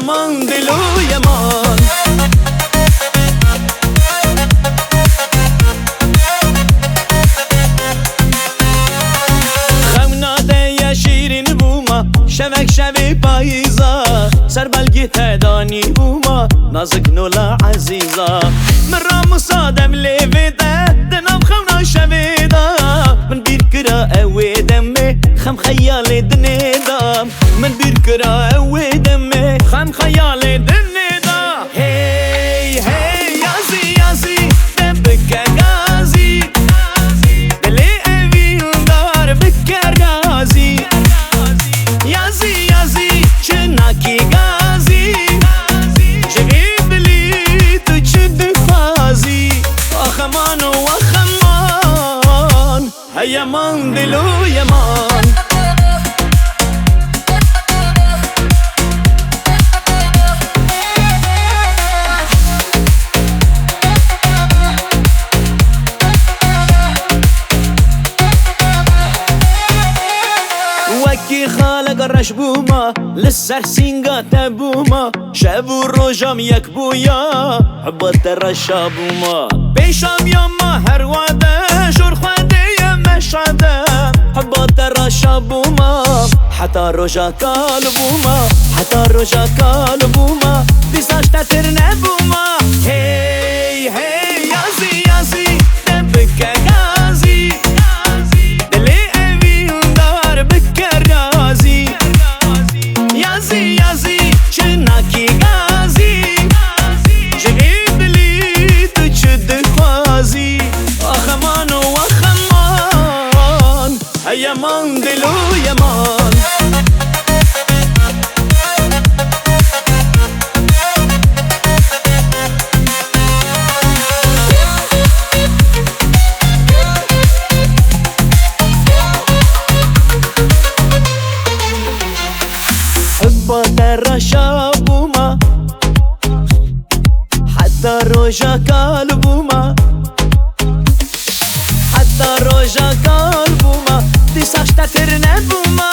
يمان دلو يمان خمنا ده شیرین بوما شبک شبی پاییزا سر بلگی تدانی بوما نازک نولا عزیزا من را مصادم لیویده دنام خمنا شویده من بیر کرا اوی دمه خم خیال دنیدم من بیر کرا اوی دمه خم خیال دنیدم هی هی یازی یازی دم بکر غازی دلی اویل دار بکر غازی یازی یازی چناکی غازی جوی بلی تو چه دخوازی آخمان و آخمان هیمان دلو یمان وکی خالق رش بوما لسر سینگا تبوما شب و روژام یک بویا حبات رشا بوما پیشام یاما هر واده شور خواده یم مشعده حبات رشا بوما حتی روژا کال بوما حتی روژا کال بوما دیساش تتر نبوما هی هی یازی یازی دم بکه غازی دلی اویل دار بکر غازی یازی یازی چناکی غازی جوی بلی تو چه دخوازی آخمان و آخمان هیمان دلو یمان حبات رشا بوما حتى روژا کال بوما حتى روژا کال بوما دیساش تتر نبوما